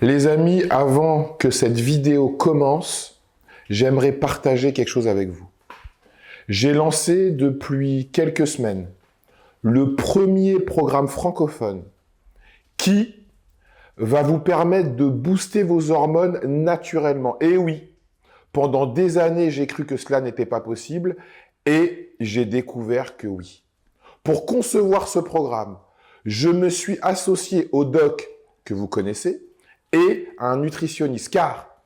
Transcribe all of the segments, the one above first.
Les amis, avant que cette vidéo commence, j'aimerais partager quelque chose avec vous. J'ai lancé depuis quelques semaines le premier programme francophone qui va vous permettre de booster vos hormones naturellement. Et oui, pendant des années, j'ai cru que cela n'était pas possible et j'ai découvert que oui. Pour concevoir ce programme, je me suis associé au doc que vous connaissez et à un nutritionniste, car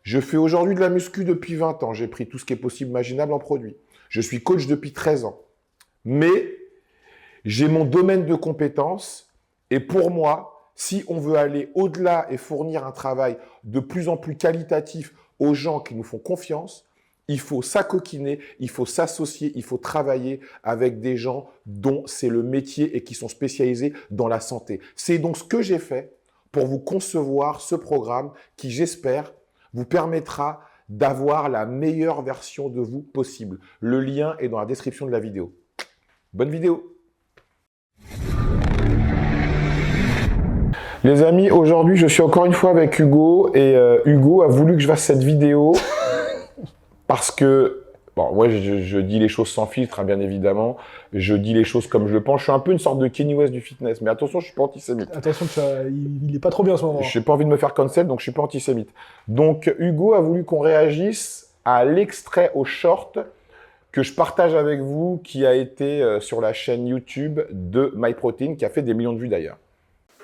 je fais aujourd'hui de la muscu depuis 20 ans. J'ai pris tout ce qui est possible, imaginable en produit. Je suis coach depuis 13 ans. Mais j'ai mon domaine de compétences et pour moi, si on veut aller au-delà et fournir un travail de plus en plus qualitatif aux gens qui nous font confiance, il faut s'acoquiner, il faut s'associer, il faut travailler avec des gens dont c'est le métier et qui sont spécialisés dans la santé. C'est donc ce que j'ai fait pour vous concevoir ce programme qui, j'espère, vous permettra d'avoir la meilleure version de vous possible. Le lien est dans la description de la vidéo. Bonne vidéo! Les amis, aujourd'hui, je suis encore une fois avec Hugo et Hugo a voulu que je fasse cette vidéo parce que, bon, ouais, je dis les choses sans filtre, hein, bien évidemment. Je dis les choses comme je le pense. Je suis un peu une sorte de Kanye West du fitness, mais attention, je suis pas antisémite. Attention, il est pas trop bien en ce moment. Je n'ai pas envie de me faire cancel, donc je suis pas antisémite. Donc, Hugo a voulu qu'on réagisse à l'extrait au short que je partage avec vous, qui a été sur la chaîne YouTube de MyProtein, qui a fait des millions de vues d'ailleurs.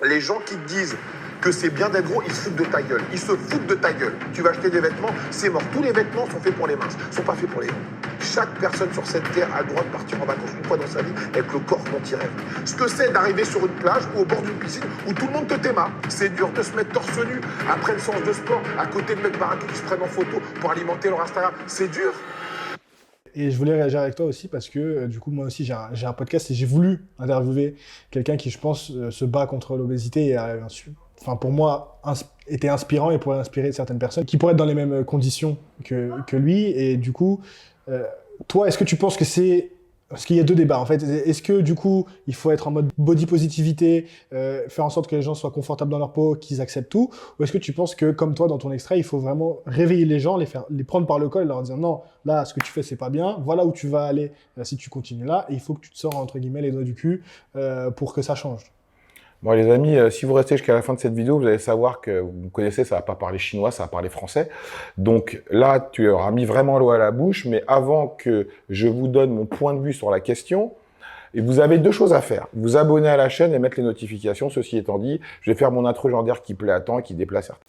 Les gens qui te disent que c'est bien d'être gros, ils se foutent de ta gueule. Ils se foutent de ta gueule. Tu vas acheter des vêtements, c'est mort. Tous les vêtements sont faits pour les minces, sont pas faits pour les gros. Chaque personne sur cette terre a le droit de partir en vacances une fois dans sa vie avec le corps dont il rêve. Ce que c'est d'arriver sur une plage ou au bord d'une piscine où tout le monde te téma. C'est dur de se mettre torse nu après une séance de sport à côté de mecs baraqués qui se prennent en photo pour alimenter leur Instagram. C'est dur. Et je voulais réagir avec toi aussi parce que du coup, moi aussi, j'ai un podcast et j'ai voulu interviewer quelqu'un qui, je pense, se bat contre l'obésité et enfin, pour moi, était inspirant et pourrait inspirer certaines personnes qui pourraient être dans les mêmes conditions que lui. Et du coup, toi, est-ce que tu penses que c'est... Parce qu'il y a deux débats, en fait. Est-ce que, du coup, il faut être en mode body positivité, faire en sorte que les gens soient confortables dans leur peau, qu'ils acceptent tout? Ou est-ce que tu penses que, comme toi, dans ton extrait, il faut vraiment réveiller les gens, les prendre par le col et leur dire non, là, ce que tu fais, c'est pas bien, voilà où tu vas aller si tu continues là, et il faut que tu te sors, entre guillemets, les doigts du cul pour que ça change? Bon les amis, si vous restez jusqu'à la fin de cette vidéo, vous allez savoir que vous me connaissez, ça va pas parler chinois, ça va parler français. Donc là, tu auras mis vraiment l'eau à la bouche, mais avant que je vous donne mon point de vue sur la question, et vous avez deux choses à faire. Vous abonner à la chaîne et mettre les notifications. Ceci étant dit, je vais faire mon intro légendaire qui plaît à temps et qui déplace certains.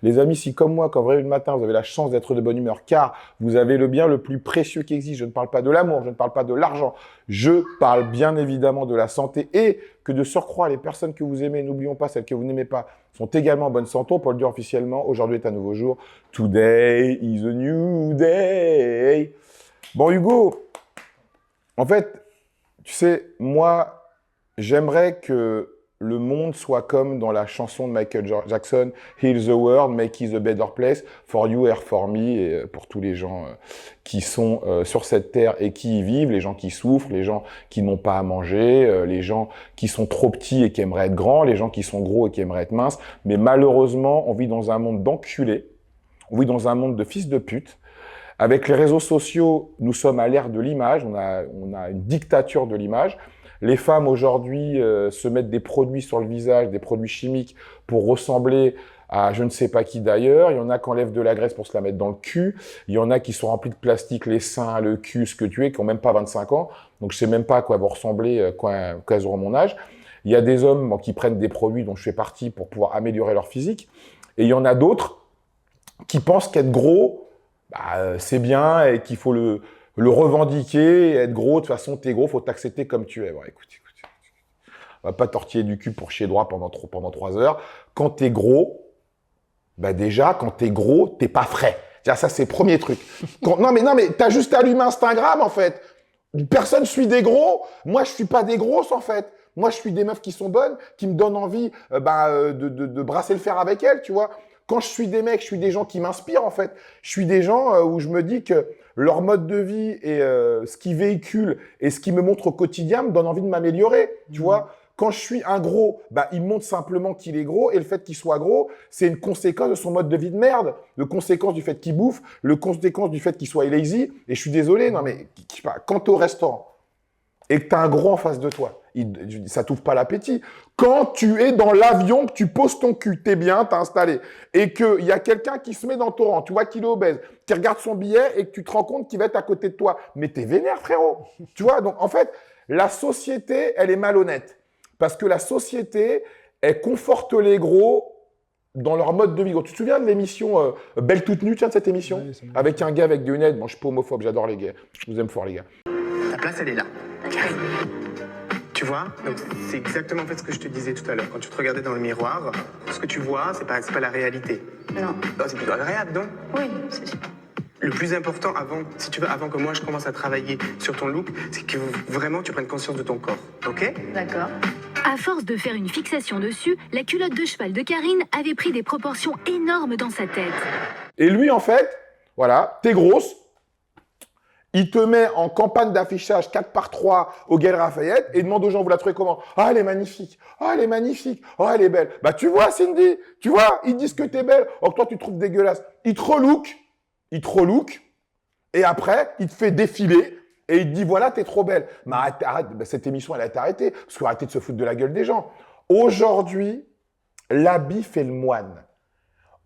Les amis, si comme moi, quand vous réveillez le matin, vous avez la chance d'être de bonne humeur, car vous avez le bien le plus précieux qui existe. Je ne parle pas de l'amour, je ne parle pas de l'argent. Je parle bien évidemment de la santé et que de surcroît, les personnes que vous aimez, n'oublions pas celles que vous n'aimez pas, sont également en bonne santé. Pour le dire officiellement, aujourd'hui est un nouveau jour. Today is a new day. Bon, Hugo, en fait, tu sais, moi, j'aimerais que le monde soit comme dans la chanson de Michael Jackson, Heal the world, make it a better place for you and for me, et pour tous les gens qui sont sur cette terre et qui y vivent, les gens qui souffrent, les gens qui n'ont pas à manger, les gens qui sont trop petits et qui aimeraient être grands, les gens qui sont gros et qui aimeraient être minces. Mais malheureusement, on vit dans un monde d'enculés, on vit dans un monde de fils de pute. Avec les réseaux sociaux, nous sommes à l'ère de l'image, on a une dictature de l'image. Les femmes aujourd'hui se mettent des produits sur le visage, des produits chimiques pour ressembler à je ne sais pas qui d'ailleurs. Il y en a qui enlèvent de la graisse pour se la mettre dans le cul. Il y en a qui sont remplis de plastique, les seins, le cul, ce que tu es, qui n'ont même pas 25 ans. Donc je sais même pas à quoi elles vont ressembler quand elles auront mon âge. Il y a des hommes qui prennent des produits dont je fais partie pour pouvoir améliorer leur physique. Et il y en a d'autres qui pensent qu'être gros, c'est bien et qu'il faut le revendiquer, être gros, de toute façon, t'es gros, faut t'accepter comme tu es. Bon, écoute, on va pas tortiller du cul pour chier droit pendant 3 heures. Quand t'es gros, déjà, quand t'es gros, t'es pas frais. Ça, c'est le premier truc. Non, mais t'as juste allumé Instagram, en fait. Personne suit des gros. Moi, je suis pas des grosses, en fait. Moi, je suis des meufs qui sont bonnes, qui me donnent envie de brasser le fer avec elles, tu vois. Quand je suis des mecs, je suis des gens qui m'inspirent, en fait. Je suis des gens où je me dis que leur mode de vie et ce qu'ils véhiculent et ce qu'ils me montrent au quotidien me donne envie de m'améliorer, tu vois. Quand je suis un gros, bah, il montre simplement qu'il est gros et le fait qu'il soit gros, c'est une conséquence de son mode de vie de merde, de conséquence du fait qu'il bouffe, le conséquence du fait qu'il soit lazy. Et je suis désolé, non mais je sais pas, quand t'es au restaurant et que t'as un gros en face de toi, ça t'ouvre pas l'appétit. Quand tu es dans l'avion, que tu poses ton cul, t'es bien, t'as installé, et qu'il y a quelqu'un qui se met dans ton rang, tu vois qu'il est obèse, qui regarde son billet et que tu te rends compte qu'il va être à côté de toi, mais t'es vénère, frérot. Tu vois, donc en fait, la société, elle est malhonnête. Parce que la société, elle conforte les gros dans leur mode de vie. Tu te souviens de l'émission Belle toute nue, tiens, de cette émission? Oui, avec un gars avec des lunettes. Bon, je suis pas homophobe, j'adore les gays. Je vous aime fort, les gars. Ta place, elle est là. Tu vois? Donc, c'est exactement en fait ce que je te disais tout à l'heure. Quand tu te regardais dans le miroir, ce que tu vois, c'est pas la réalité. Non. Non, c'est plutôt agréable, non? Oui, c'est sûr. Le plus important si tu veux, avant que moi je commence à travailler sur ton look, c'est que vraiment tu prennes conscience de ton corps. Ok? D'accord. À force de faire une fixation dessus, la culotte de cheval de Karine avait pris des proportions énormes dans sa tête. Et lui, en fait, voilà, t'es grosse. Il te met en campagne d'affichage 4x3 au Galeries Lafayette et demande aux gens, vous la trouvez comment? Ah, elle est magnifique. Ah, elle est magnifique. Ah, elle est belle. Bah, tu vois, Cindy, tu vois, ils disent que t'es belle. Or, toi, tu te trouves dégueulasse. Il te relook. Et après, il te fait défiler. Et il te dit, voilà, t'es trop belle. Mais arrête, bah, cette émission, elle a été arrêtée. Parce qu'il faut arrêter de se foutre de la gueule des gens. Aujourd'hui, l'habit fait le moine.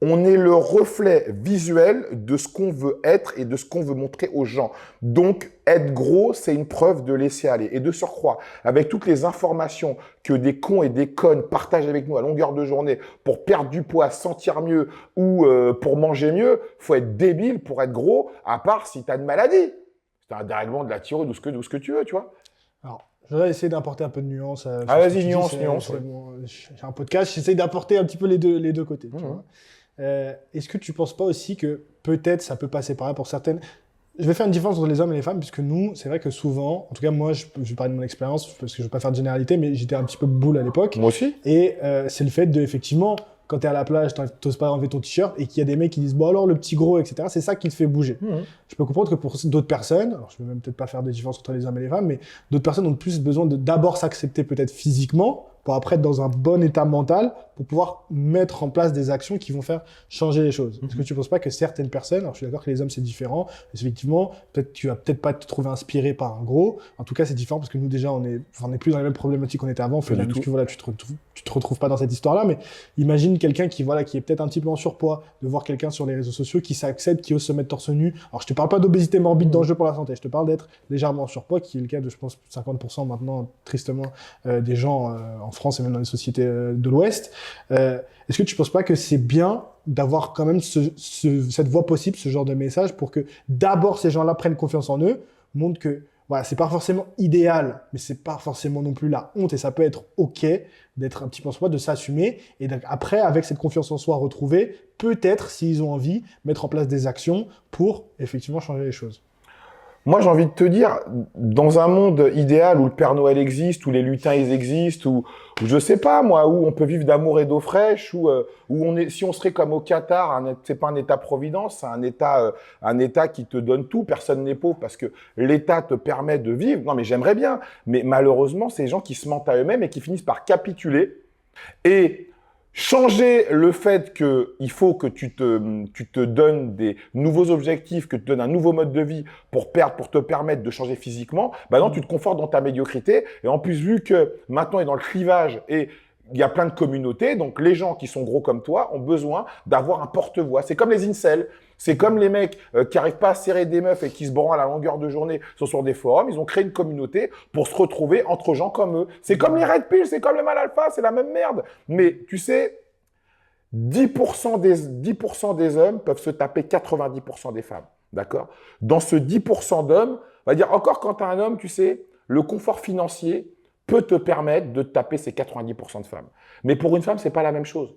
On est le reflet visuel de ce qu'on veut être et de ce qu'on veut montrer aux gens. Donc, être gros, c'est une preuve de laisser aller. Et de surcroît, avec toutes les informations que des cons et des connes partagent avec nous à longueur de journée pour perdre du poids, sentir mieux ou pour manger mieux, faut être débile pour être gros, à part si tu as une maladie. C'est un dérèglement de la thyroïde ou ce que tu veux, tu vois. Alors, je vais essayer d'apporter un peu de nuance. Vas-y, nuance. Ouais. J'ai un podcast, j'essaie d'apporter un petit peu les deux côtés. Tu vois. Est-ce que tu ne penses pas aussi que peut-être ça peut passer par là pour certaines... Je vais faire une différence entre les hommes et les femmes, puisque nous, c'est vrai que souvent, en tout cas moi, je vais parler de mon expérience, parce que je ne veux pas faire de généralité, mais j'étais un petit peu boule à l'époque. Moi aussi. Et c'est le fait de, effectivement, quand tu es à la plage, tu n'oses pas enlever ton t-shirt, et qu'il y a des mecs qui disent, bon alors le petit gros, etc., c'est ça qui te fait bouger. Je peux comprendre que pour d'autres personnes, alors je ne vais même peut-être pas faire de différence entre les hommes et les femmes, mais d'autres personnes ont plus besoin de d'abord s'accepter peut-être physiquement, pour après être dans un bon état mental, pour pouvoir mettre en place des actions qui vont faire changer les choses. Est-ce que tu ne penses pas que certaines personnes, alors je suis d'accord que les hommes c'est différent, mais effectivement, peut-être tu vas peut-être pas te trouver inspiré par un gros, en tout cas c'est différent parce que nous déjà on est plus dans les mêmes problématiques qu'on était avant, on fait de la muscu, voilà, tu te retrouves pas dans cette histoire-là, mais imagine quelqu'un qui est peut-être un petit peu en surpoids, de voir quelqu'un sur les réseaux sociaux qui s'accepte, qui ose se mettre torse nu. Alors je te parle pas d'obésité morbide dangereux pour la santé, je te parle d'être légèrement en surpoids, qui est le cas de je pense 50% maintenant tristement des gens en France et même dans les sociétés de l'Ouest. Est-ce que tu ne penses pas que c'est bien d'avoir quand même cette voie possible, ce genre de message, pour que d'abord ces gens-là prennent confiance en eux, montrent que voilà, c'est pas forcément idéal, mais c'est pas forcément non plus la honte, et ça peut être ok d'être un petit peu en soi, de s'assumer, et donc après, avec cette confiance en soi retrouvée, peut-être, s'ils ont envie, mettre en place des actions pour effectivement changer les choses. Moi, j'ai envie de te dire, dans un monde idéal où le Père Noël existe, où les lutins ils existent, où je sais pas moi, où on peut vivre d'amour et d'eau fraîche, où si on serait comme au Qatar, c'est pas un État-providence, c'est un État qui te donne tout. Personne n'est pauvre parce que l'État te permet de vivre. Non, mais j'aimerais bien. Mais malheureusement, c'est les gens qui se mentent à eux-mêmes et qui finissent par capituler et changer le fait qu'il faut que tu te donnes des nouveaux objectifs, que tu te donnes un nouveau mode de vie pour te permettre de changer physiquement, bah non, tu te confortes dans ta médiocrité. Et en plus, vu que maintenant, on est dans le clivage et il y a plein de communautés, donc les gens qui sont gros comme toi ont besoin d'avoir un porte-voix. C'est comme les incels. C'est comme les mecs qui n'arrivent pas à serrer des meufs et qui se branlent à la longueur de journée sur des forums. Ils ont créé une communauté pour se retrouver entre gens comme eux. C'est comme les Red Pill, c'est comme les Mal Alpha, c'est la même merde. Mais tu sais, 10% des hommes peuvent se taper 90% des femmes. D'accord? Dans ce 10% d'hommes, on va dire encore quand tu as un homme, tu sais, le confort financier peut te permettre de te taper ces 90% de femmes. Mais pour une femme, c'est pas la même chose.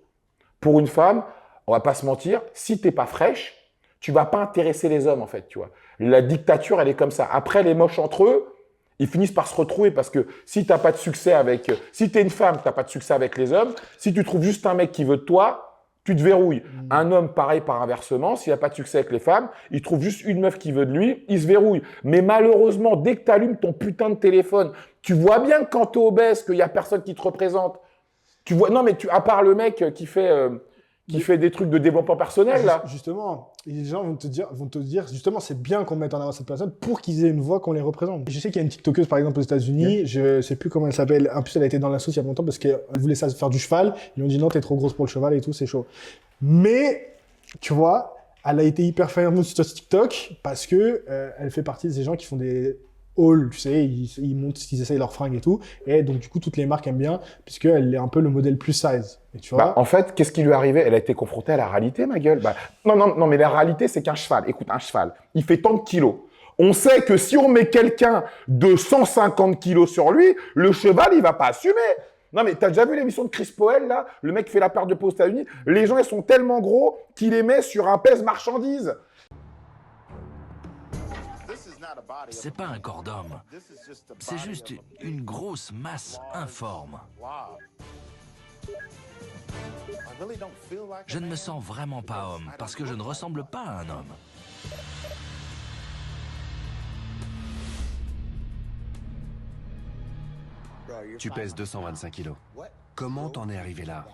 Pour une femme, on va pas se mentir, si t'es pas fraîche, tu vas pas intéresser les hommes en fait, tu vois. La dictature, elle est comme ça. Après, les moches entre eux, ils finissent par se retrouver parce que si t'as pas de succès si t'es une femme, t'as pas de succès avec les hommes. Si tu trouves juste un mec qui veut de toi, tu te verrouilles. Un homme, pareil par inversement, s'il n'a pas de succès avec les femmes, il trouve juste une meuf qui veut de lui, il se verrouille. Mais malheureusement, dès que tu allumes ton putain de téléphone, tu vois bien que quand tu es obèse, qu'il n'y a personne qui te représente. Tu vois, non, mais à part le mec qui fait des trucs de développement personnel, là. Justement, et les gens vont te dire, justement, c'est bien qu'on mette en avant cette personne pour qu'ils aient une voix, qu'on les représente. Je sais qu'il y a une TikTokeuse, par exemple, aux États-Unis, je sais plus comment elle s'appelle. En plus, elle a été dans la sauce il y a longtemps parce qu'elle voulait faire du cheval. Ils lui ont dit non, t'es trop grosse pour le cheval et tout, c'est chaud. Mais, tu vois, elle a été hyper fameuse sur TikTok parce que elle fait partie de ces gens qui font des hauls, tu sais, ils montent, ils essayent leurs fringues et tout. Et donc, du coup, toutes les marques aiment bien puisqu'elle est un peu le modèle plus size. Et tu vois, En fait, qu'est-ce qui lui est arrivé? Elle a été confrontée à la réalité, ma gueule. Non, mais la réalité, c'est qu'un cheval, écoute, un cheval, il fait tant de kilos. On sait que si on met quelqu'un de 150 kilos sur lui, le cheval, il va pas assumer. Non, mais t'as déjà vu l'émission de Chris Powell, là? Le mec qui fait la perte de poids aux États-Unis. Les gens, ils sont tellement gros qu'il les met sur un pèse-marchandises. C'est pas un corps d'homme. C'est juste une grosse masse informe. Je ne me sens vraiment pas homme parce que je ne ressemble pas à un homme. Tu pèses 225 kilos. Comment t'en es arrivé là?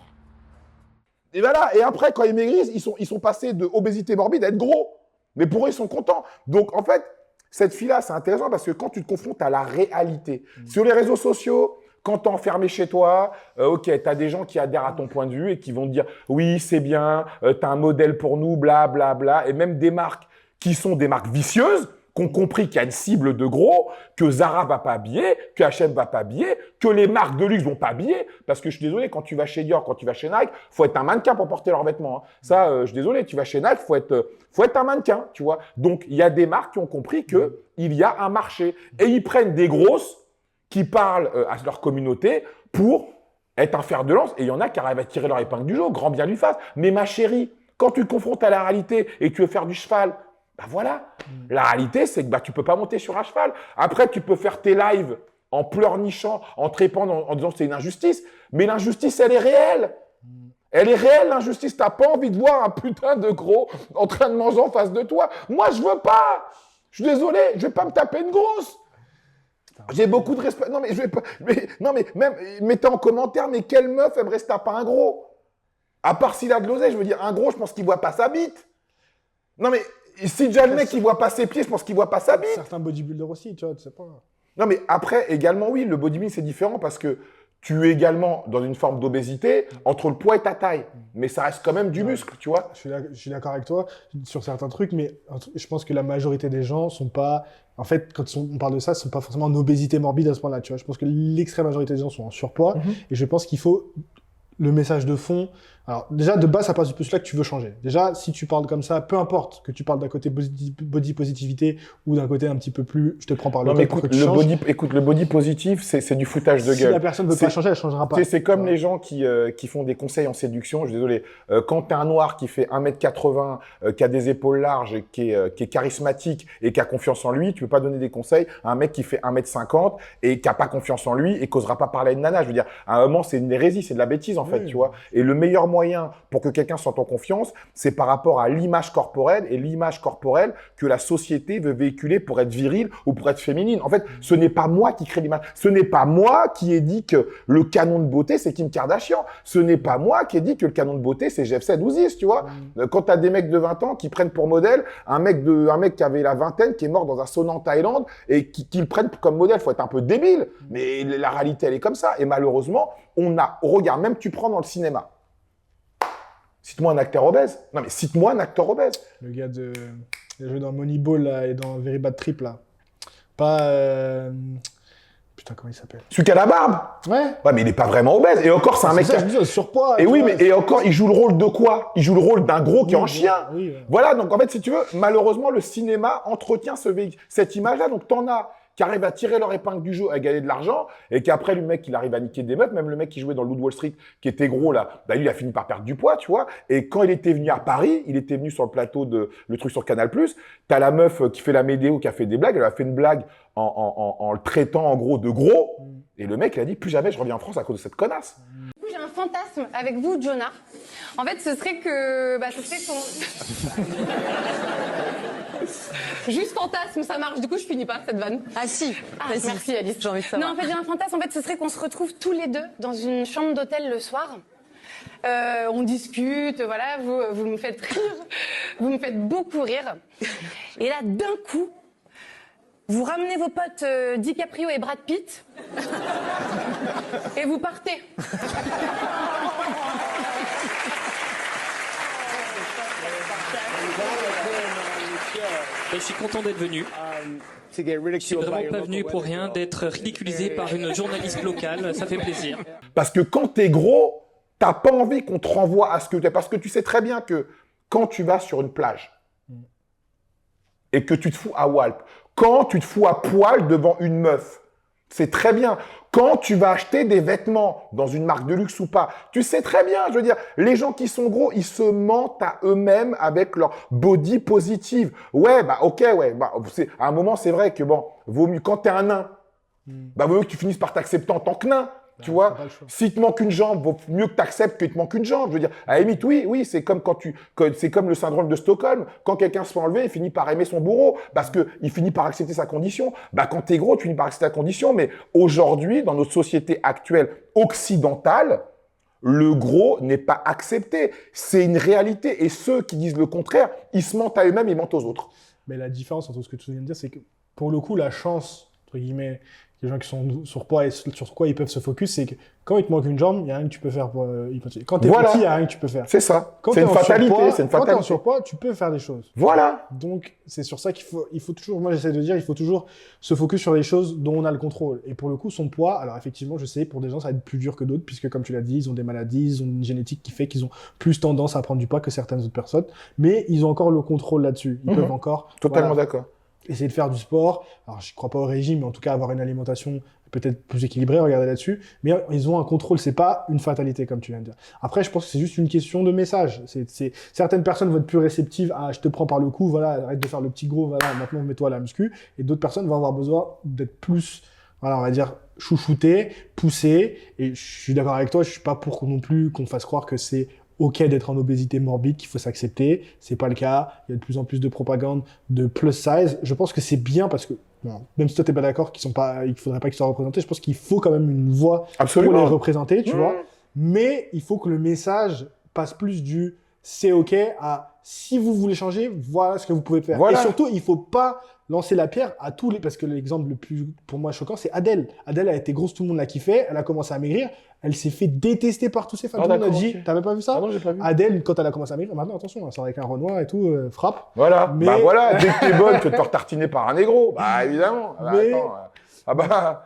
Et voilà. Et après, quand ils maigrissent, ils sont passés de obésité morbide à être gros. Mais pour eux, ils sont contents. Donc, en fait, cette fille-là, c'est intéressant parce que quand tu te confrontes à la réalité, sur les réseaux sociaux, quand tu es enfermé chez toi, ok, tu as des gens qui adhèrent à ton point de vue et qui vont te dire « Oui, c'est bien, tu as un modèle pour nous, bla, bla, bla. » Et même des marques qui sont des marques vicieuses, qui ont compris qu'il y a une cible de gros, que Zara va pas habiller, que H&M va pas habiller, que les marques de luxe vont pas habiller. Parce que je suis désolé, quand tu vas chez Dior, quand tu vas chez Nike, faut être un mannequin pour porter leurs vêtements. Hein. Ça, je suis désolé, tu vas chez Nike, faut être un mannequin, tu vois. Donc, il y a des marques qui ont compris que il y a un marché. Et ils prennent des grosses qui parlent à leur communauté pour être un fer de lance. Et il y en a qui arrivent à tirer leur épingle du jeu, grand bien lui fasse. Mais ma chérie, quand tu te confrontes à la réalité et que tu veux faire du cheval, bah voilà. La réalité, c'est que tu peux pas monter sur un cheval. Après, tu peux faire tes lives en pleurnichant, en trépant, en disant que c'est une injustice. Mais l'injustice, elle est réelle. Elle est réelle, l'injustice. T'as pas envie de voir un putain de gros en train de manger en face de toi. Moi, je veux pas. Je suis désolé, je vais pas me taper une grosse. J'ai beaucoup de respect. Non, mais je vais pas. Non, mais même, mettez en commentaire, mais quelle meuf aimerait se taper un gros? À part s'il a de l'oseille, je veux dire, un gros, je pense qu'il voit pas sa bite. Non, mais si déjà le mec, il voit pas ses pieds, je pense qu'il voit pas sa bite. certains bodybuilders aussi, tu vois, tu sais pas. Non, mais après, également, oui, le bodybuilding, c'est différent parce que tu es également dans une forme d'obésité entre le poids et ta taille. Mais ça reste quand même du muscle, tu vois. Je suis d'accord avec toi sur certains trucs, mais je pense que la majorité des gens sont pas... En fait, quand on parle de ça, ils sont pas forcément en obésité morbide à ce point-là, tu vois. Je pense que l'extrême majorité des gens sont en surpoids, et je pense qu'il faut le message de fond. Alors, déjà, de base, ça passe du postulat que tu veux changer. Déjà, si tu parles comme ça, peu importe que tu parles d'un côté body positivité ou d'un côté un petit peu plus, je te prends par le Non, mais col pour écoute, que tu changes. le body positif, c'est du foutage de Si gueule. la personne ne veut pas changer, elle changera pas. C'est comme Ouais. les gens qui font des conseils en séduction. Je suis désolé. Quand t'es un noir qui fait 1m80, qui a des épaules larges, qui est charismatique et qui a confiance en lui, tu peux pas donner des conseils à un mec qui fait 1m50 et qui a pas confiance en lui et qui osera pas parler à une nana. Je veux dire, à un moment, c'est une hérésie, c'est de la bêtise, en fait, Oui. tu vois. Et le meilleur moyen pour que quelqu'un sente en confiance, c'est par rapport à l'image corporelle et l'image corporelle que la société veut véhiculer pour être virile ou pour être féminine. En fait, ce n'est pas moi qui crée l'image. Ce n'est pas moi qui ai dit que le canon de beauté, c'est Kim Kardashian. Ce n'est pas moi qui ai dit que le canon de beauté, c'est Jeff Ouzis, tu vois. Quand t'as des mecs de 20 ans qui prennent pour modèle un mec qui avait la vingtaine, qui est mort dans un sauna en Thaïlande et qui le prennent comme modèle, faut être un peu débile. Mais la réalité, elle est comme ça. Et malheureusement, regarde, même tu prends dans le cinéma. Cite-moi un acteur obèse. Non, mais cite-moi un acteur obèse. Le gars il a joué dans Moneyball là, et dans Very Bad Trip là. Pas... Putain, comment il s'appelle? Celui qui a la barbe. Ouais. Ouais, mais il est pas vraiment obèse. Et encore, c'est un mec qui ça, je dis, surpoids. Et tu oui, vois, et encore, il joue le rôle de quoi? Il joue le rôle d'un gros qui est en oui, chien. oui, ouais. Voilà, donc en fait, si tu veux, malheureusement, le cinéma entretient cette image-là. Donc, t'en as qui arrivent à tirer leur épingle du jeu, à gagner de l'argent, et qu'après, le mec, il arrive à niquer des meufs. Même le mec qui jouait dans le Loup de Wall Street, qui était gros, là, bah, lui, il a fini par perdre du poids, tu vois. Et quand il était venu à Paris, il était venu sur le plateau le truc sur Canal+. T'as la meuf qui fait la météo, qui a fait des blagues. Elle a fait une blague en le traitant, en gros, de gros. Et le mec, il a dit, plus jamais je reviens en France à cause de cette connasse. Plus j'ai un fantasme avec vous, Jonah. En fait, ce serait qu'on... Juste fantasme, ça marche. Du coup, je finis pas cette vanne. Ah si. Ah, merci Alice. J'ai envie de savoir. Non, en fait, j'ai un fantasme. En fait, ce serait qu'on se retrouve tous les deux dans une chambre d'hôtel le soir. On discute, voilà, vous me faites rire, vous me faites beaucoup rire. Et là, d'un coup, vous ramenez vos potes DiCaprio et Brad Pitt et vous partez. Je suis content d'être venu. Je suis vraiment pas venu pour rien, d'être ridiculisé par une journaliste locale, ça fait plaisir. Parce que quand t'es gros, t'as pas envie qu'on te renvoie à ce que t'es. Parce que tu sais très bien que quand tu vas sur une plage et que tu te fous à Walp, quand tu te fous à poil devant une meuf, c'est très bien. Quand tu vas acheter des vêtements dans une marque de luxe ou pas, tu sais très bien. Je veux dire, les gens qui sont gros, ils se mentent à eux-mêmes avec leur body positive. Ouais, bah ok, ouais. Bah, à un moment, c'est vrai que bon, vaut mieux quand t'es un nain, bah vaut mieux que tu finisses par t'accepter en tant que nain. Tu vois, si te manque une jambe, vaut mieux que tu acceptes qu'il te manque une jambe. Je veux dire, à la limite, oui, c'est comme c'est comme le syndrome de Stockholm. Quand quelqu'un se fait enlever, il finit par aimer son bourreau parce que il finit par accepter sa condition. Bah, quand t'es gros, tu finis par accepter ta condition. Mais aujourd'hui, dans notre société actuelle occidentale, le gros n'est pas accepté. C'est une réalité. Et ceux qui disent le contraire, ils se mentent à eux-mêmes et mentent aux autres. Mais la différence entre ce que tu viens de dire, c'est que pour le coup, la chance, entre guillemets, les gens qui sont surpoids et sur quoi ils peuvent se focus, c'est que quand il te manque une jambe, il n'y a rien que tu peux faire pour hypothétiser. Quand tu es petit, il n'y a rien que tu peux faire. C'est ça. C'est une fatalité. Quand tu es en surpoids, tu peux faire des choses. Voilà. Donc, c'est sur ça qu'il faut toujours, moi j'essaie de dire, il faut toujours se focus sur les choses dont on a le contrôle. Et pour le coup, son poids, alors effectivement, je sais, pour des gens, ça va être plus dur que d'autres, puisque comme tu l'as dit, ils ont des maladies, ils ont une génétique qui fait qu'ils ont plus tendance à prendre du poids que certaines autres personnes. Mais ils ont encore le contrôle là-dessus. Ils peuvent encore. Totalement d'accord. Essayer de faire du sport. Alors, je crois pas au régime, mais en tout cas, avoir une alimentation peut-être plus équilibrée, regarder là-dessus. Mais ils ont un contrôle. C'est pas une fatalité, comme tu viens de dire. Après, je pense que c'est juste une question de message. Certaines personnes vont être plus réceptives à je te prends par le cou, voilà, arrête de faire le petit gros, voilà, maintenant mets-toi à la muscu. Et d'autres personnes vont avoir besoin d'être plus, voilà, on va dire, chouchoutées, poussées. Et je suis d'accord avec toi, je suis pas pour non plus qu'on fasse croire que c'est ok d'être en obésité morbide, qu'il faut s'accepter. C'est pas le cas. Il y a de plus en plus de propagande de plus size. Je pense que c'est bien parce que, bon, même si toi t'es pas d'accord qu'il faudrait pas qu'ils soient représentés, je pense qu'il faut quand même une voix pour les représenter, tu vois. Mais il faut que le message passe plus du c'est ok à si vous voulez changer, voilà ce que vous pouvez faire. Voilà. Et surtout, il faut pas lancer la pierre à tous les, parce que l'exemple le plus, pour moi, choquant, c'est Adèle. Adèle a été grosse, tout le monde l'a kiffé, elle a commencé à maigrir, elle s'est fait détester par tous ses fans. Tout le monde a dit, t'avais pas vu ça? Non, j'ai pas vu. Adèle, quand elle a commencé à maigrir, maintenant, attention, elle sort avec un Renoir et tout, frappe. Voilà. Mais... Bah voilà, dès que t'es bonne, tu vas te faire tartiner par un négro. Bah évidemment. Mais...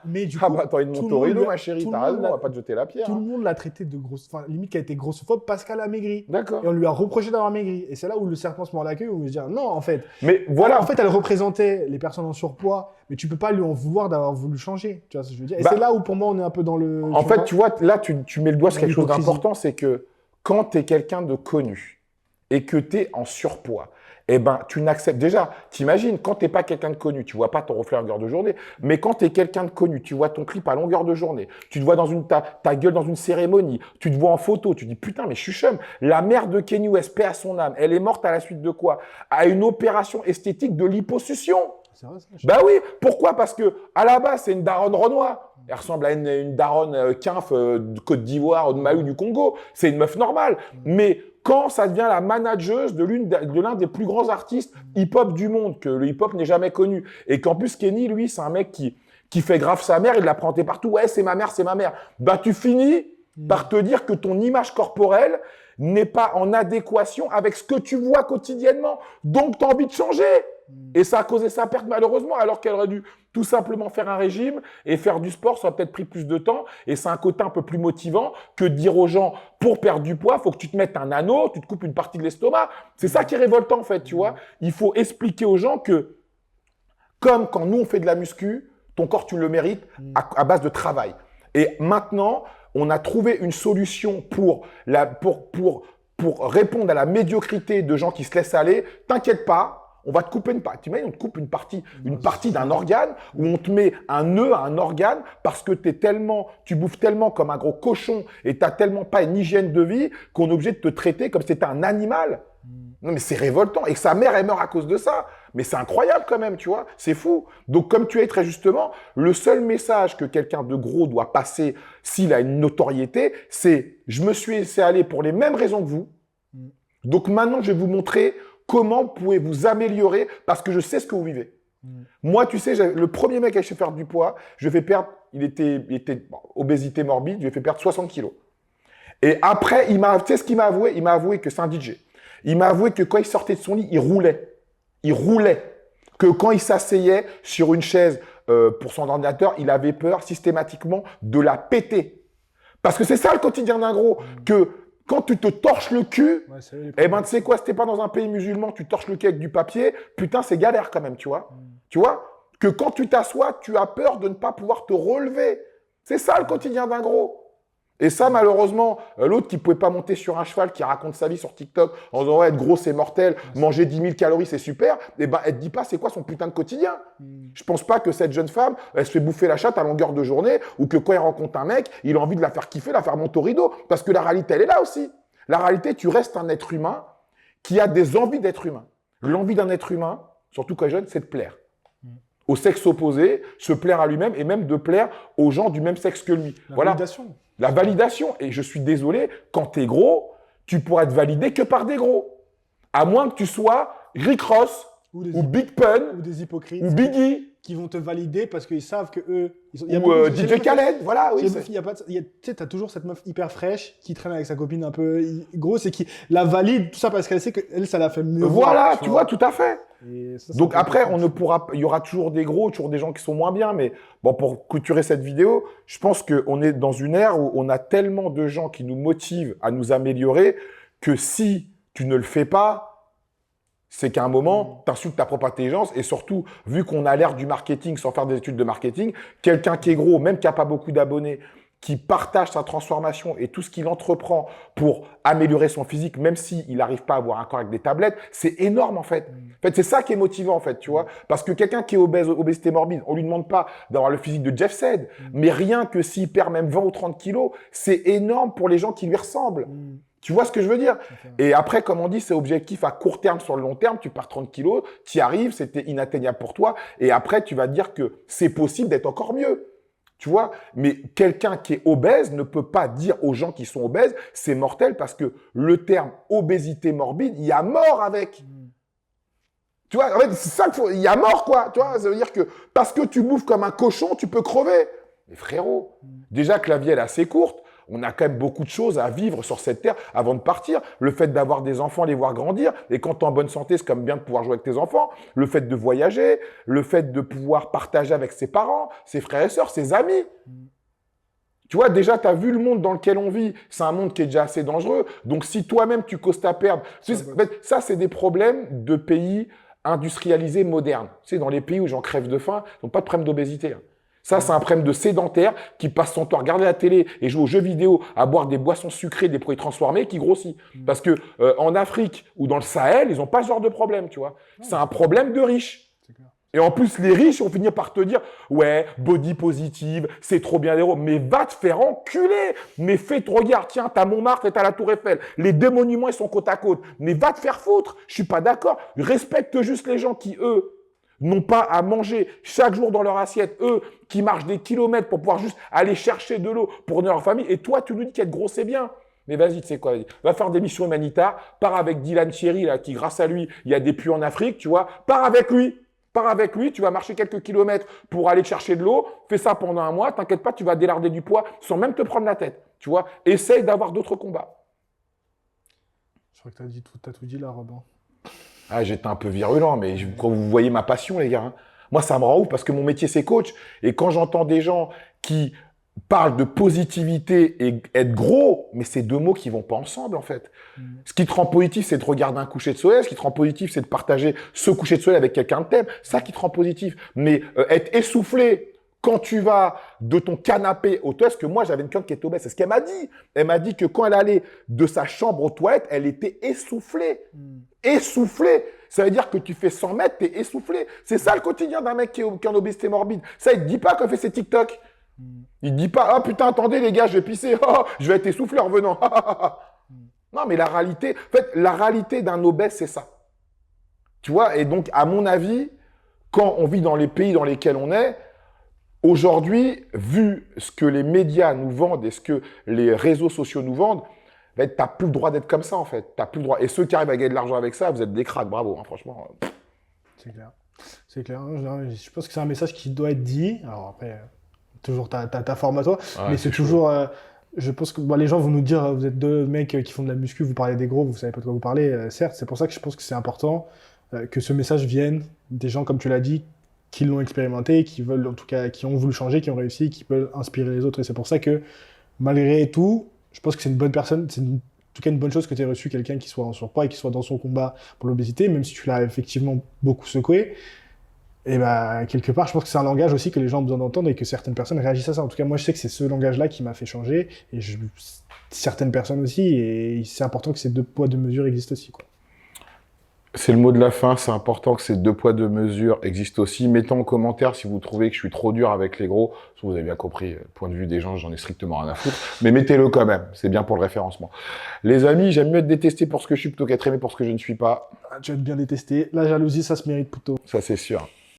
Mais du coup, t'as une Montorino, ma chérie, t'as raison, on va pas te jeter la pierre. Tout le monde l'a traité de grosse, enfin, limite qu'elle a été grossophobe parce qu'elle a maigri. D'accord. Et on lui a reproché d'avoir maigri. Et c'est là où le serpent se mord la queue, où on se dit, non, en fait. Mais voilà. En fait, elle représentait les personnes en surpoids, mais tu peux pas lui en vouloir d'avoir voulu changer. Tu vois ce que je veux dire? Et c'est là où, pour moi, on est un peu dans le. En fait, tu vois, là, tu mets le doigt sur quelque chose d'important, c'est que quand t'es quelqu'un de connu et que t'es en surpoids, eh ben, tu n'acceptes déjà. T'imagines, quand t'es pas quelqu'un de connu, tu vois pas ton reflet à longueur de journée. Mais quand t'es quelqu'un de connu, tu vois ton clip à longueur de journée. Tu te vois dans ta gueule dans une cérémonie. Tu te vois en photo. Tu dis, putain, mais je suis chum. La mère de Kanye West, paix à son âme. Elle est morte à la suite de quoi? À une opération esthétique de liposuction. C'est vrai, ça. Bah oui. Pourquoi? Parce que, à la base, c'est une daronne Renoir. Elle ressemble à une daronne Quinf de Côte d'Ivoire, de Mahou du Congo. C'est une meuf normale. Mais, quand ça devient la manageuse de l'un des plus grands artistes hip-hop du monde, que le hip-hop n'est jamais connu. Et qu'en plus, Kenny, lui, c'est un mec qui fait grave sa mère, il l'a présenté partout. Ouais, c'est ma mère, c'est ma mère. Bah, tu finis par te dire que ton image corporelle n'est pas en adéquation avec ce que tu vois quotidiennement. Donc, tu as envie de changer. Et ça a causé sa perte, malheureusement, alors qu'elle aurait dû tout simplement faire un régime et faire du sport. Ça aurait peut-être pris plus de temps. Et c'est un côté un peu plus motivant que de dire aux gens, pour perdre du poids, faut que tu te mettes un anneau, tu te coupes une partie de l'estomac. C'est ça qui est révoltant, en fait, tu vois. Il faut expliquer aux gens que, comme quand nous, on fait de la muscu, ton corps, tu le mérites à base de travail. Et maintenant, on a trouvé une solution pour répondre à la médiocrité de gens qui se laissent aller. T'inquiète pas. On va te couper une partie. On te coupe une partie d'un organe, ou on te met un nœud à un organe parce que tu bouffes tellement comme un gros cochon et t'as tellement pas une hygiène de vie qu'on est obligé de te traiter comme si t'étais un animal. Non, mais c'est révoltant. Et que sa mère, elle meurt à cause de ça. Mais c'est incroyable quand même, tu vois. C'est fou. Donc, comme tu as dit très justement, le seul message que quelqu'un de gros doit passer s'il a une notoriété, c'est « je me suis laissé aller pour les mêmes raisons que vous. Donc maintenant, je vais vous montrer comment vous pouvez vous améliorer parce que je sais ce que vous vivez. » Moi, tu sais, le premier mec à qui je fais perdre du poids, je lui ai fait perdre, il était obésité morbide, je lui ai fait perdre 60 kilos. Et après, tu sais ce qu'il m'a avoué? Il m'a avoué que c'est un DJ. Il m'a avoué que quand il sortait de son lit, il roulait. Il roulait. Que quand il s'asseyait sur une chaise pour son ordinateur, il avait peur systématiquement de la péter. Parce que c'est ça le quotidien d'un gros. Que quand tu te torches le cul, tu sais quoi, si t'es pas dans un pays musulman, tu torches le cul avec du papier, putain, c'est galère quand même, tu vois. Tu vois? Que quand tu t'assois, tu as peur de ne pas pouvoir te relever. C'est ça le quotidien d'un gros. Et ça, malheureusement, l'autre qui pouvait pas monter sur un cheval, qui raconte sa vie sur TikTok en disant « ouais, être gros, c'est mortel, manger 10 000 calories, c'est super », eh ben, elle te dit pas c'est quoi son putain de quotidien. Je pense pas que cette jeune femme, elle se fait bouffer la chatte à longueur de journée ou que quand elle rencontre un mec, il a envie de la faire kiffer, la faire monter au rideau. Parce que la réalité, elle est là aussi. La réalité, tu restes un être humain qui a des envies d'être humain. L'envie d'un être humain, surtout quand il est jeune, c'est de plaire. Au sexe opposé, se plaire à lui-même et même de plaire aux gens du même sexe que lui. Voilà. La validation. Et je suis désolé, quand tu es gros, tu pourras être validé que par des gros. À moins que tu sois Rick Ross, ou Big Pun, ou des hypocrites, ou Biggie. Qui vont te valider parce qu'ils savent que eux. Ou DJ Khaled, voilà. Oui, tu sais, t'as toujours cette meuf hyper fraîche qui traîne avec sa copine un peu grosse et qui la valide, tout ça parce qu'elle sait qu'elle, ça la fait mieux. Voilà, tu vois, tout à fait. Ça, donc après, il y aura toujours des gros, toujours des gens qui sont moins bien, mais bon, pour clôturer cette vidéo, je pense qu'on est dans une ère où on a tellement de gens qui nous motivent à nous améliorer que si tu ne le fais pas, c'est qu'à un moment, tu insultes ta propre intelligence et surtout, vu qu'on a l'air du marketing sans faire des études de marketing, quelqu'un qui est gros, même qui n'a pas beaucoup d'abonnés, qui partage sa transformation et tout ce qu'il entreprend pour améliorer son physique, même s'il n'arrive pas à avoir un corps avec des tablettes, c'est énorme en fait. En fait, c'est ça qui est motivant en fait, tu vois. Parce que quelqu'un qui est obèse, obésité morbide, on lui demande pas d'avoir le physique de Jeff Sed, mais rien que s'il perd même 20 ou 30 kilos, c'est énorme pour les gens qui lui ressemblent. Tu vois ce que je veux dire? Et après, comme on dit, c'est objectif à court terme, sur le long terme. Tu perds 30 kilos, tu y arrives, c'était inatteignable pour toi. Et après, tu vas dire que c'est possible d'être encore mieux. Tu vois? Mais quelqu'un qui est obèse ne peut pas dire aux gens qui sont obèses, c'est mortel parce que le terme obésité morbide, il y a mort avec. Tu vois? En fait, c'est ça qu'il faut. Il y a mort, quoi. Tu vois? Ça veut dire que parce que tu bouffes comme un cochon, tu peux crever. Mais frérot, déjà que la vie, elle est assez courte. On a quand même beaucoup de choses à vivre sur cette terre avant de partir. Le fait d'avoir des enfants, les voir grandir. Et quand tu es en bonne santé, c'est quand même bien de pouvoir jouer avec tes enfants. Le fait de voyager. Le fait de pouvoir partager avec ses parents, ses frères et sœurs, ses amis. Tu vois, déjà, tu as vu le monde dans lequel on vit. C'est un monde qui est déjà assez dangereux. Donc, si toi-même, tu causes ta perte. Ça, c'est des problèmes de pays industrialisés modernes. Tu sais, dans les pays où les gens crèvent de faim, ils n'ont pas de problème d'obésité. Ça, c'est un problème de sédentaire qui passe son temps à regarder la télé et jouer aux jeux vidéo, à boire des boissons sucrées, des produits transformés, qui grossit. Parce que en Afrique ou dans le Sahel, ils n'ont pas ce genre de problème, tu vois. C'est un problème de riches. Et en plus, les riches vont finir par te dire « Ouais, body positive, c'est trop bien l'héros. » Mais va te faire enculer. Mais regarde, tiens, t'as Montmartre et t'as la Tour Eiffel. Les deux monuments, ils sont côte à côte. Mais va te faire foutre. Je suis pas d'accord. Respecte juste les gens qui, eux, n'ont pas à manger chaque jour dans leur assiette, eux, qui marchent des kilomètres pour pouvoir juste aller chercher de l'eau pour nourrir leur famille. Et toi, tu nous dis qu'être gros, c'est bien. Mais vas-y, tu sais quoi, va faire des missions humanitaires, pars avec Dylan Thierry, là, qui, grâce à lui, il y a des puits en Afrique, tu vois, pars avec lui, tu vas marcher quelques kilomètres pour aller chercher de l'eau, fais ça pendant un mois, t'inquiète pas, tu vas délarder du poids sans même te prendre la tête, tu vois, essaye d'avoir d'autres combats. Je crois que t'as tout dit là, Robin. Ah, j'étais un peu virulent, mais quand vous voyez ma passion, les gars, hein, moi, ça me rend ouf parce que mon métier, c'est coach. Et quand j'entends des gens qui parlent de positivité et être gros, mais c'est deux mots qui vont pas ensemble, en fait. Ce qui te rend positif, c'est de regarder un coucher de soleil. Ce qui te rend positif, c'est de partager ce coucher de soleil avec quelqu'un de t'aime. Ça qui te rend positif. Mais être essoufflé quand tu vas de ton canapé aux toilettes, parce que moi, j'avais une cliente qui était obèse. C'est ce qu'elle m'a dit. Elle m'a dit que quand elle allait de sa chambre aux toilettes, elle était essoufflée. Essoufflée. Ça veut dire que tu fais 100 mètres, t'es essoufflé. C'est ça le quotidien d'un mec qui est en obésité morbide. Ça, il te dit pas quand il fait ses TikTok. Il te dit pas, ah putain, attendez les gars, je vais pisser, oh, je vais être essoufflé en revenant. Non, mais la réalité, en fait, la réalité d'un obèse, c'est ça. Tu vois, et donc, à mon avis, quand on vit dans les pays dans lesquels on est, aujourd'hui, vu ce que les médias nous vendent et ce que les réseaux sociaux nous vendent, tu n'as plus le droit d'être comme ça, en fait. Tu n'as plus le droit. Et ceux qui arrivent à gagner de l'argent avec ça, vous êtes des crades, bravo, hein, franchement. C'est clair. C'est clair. Je pense que c'est un message qui doit être dit. Alors après, toujours ta forme à toi, mais c'est toujours... je pense que les gens vont nous dire, vous êtes deux mecs qui font de la muscu, vous parlez des gros, vous savez pas de quoi vous parlez. Certes, c'est pour ça que je pense que c'est important que ce message vienne des gens, comme tu l'as dit, qui l'ont expérimenté, qui veulent, en tout cas, qui ont voulu changer, qui ont réussi, qui veulent inspirer les autres. Et c'est pour ça que, malgré tout, je pense que c'est une bonne personne, c'est en tout cas une bonne chose que tu aies reçu quelqu'un qui soit en surpoids et qui soit dans son combat pour l'obésité, même si tu l'as effectivement beaucoup secoué. Et bah, quelque part, je pense que c'est un langage aussi que les gens ont besoin d'entendre et que certaines personnes réagissent à ça. En tout cas, moi, je sais que c'est ce langage-là qui m'a fait changer, et certaines personnes aussi, et c'est important que ces deux poids, deux mesures existent aussi, quoi. C'est le mot de la fin, c'est important que ces deux poids, deux mesures existent aussi. Mettez en commentaire si vous trouvez que je suis trop dur avec les gros. Vous avez bien compris, le point de vue des gens, j'en ai strictement rien à foutre. Mais mettez-le quand même, c'est bien pour le référencement. Les amis, j'aime mieux être détesté pour ce que je suis plutôt qu'être aimé pour ce que je ne suis pas. Tu vas être bien détesté. La jalousie, ça se mérite plutôt. Ça, c'est sûr.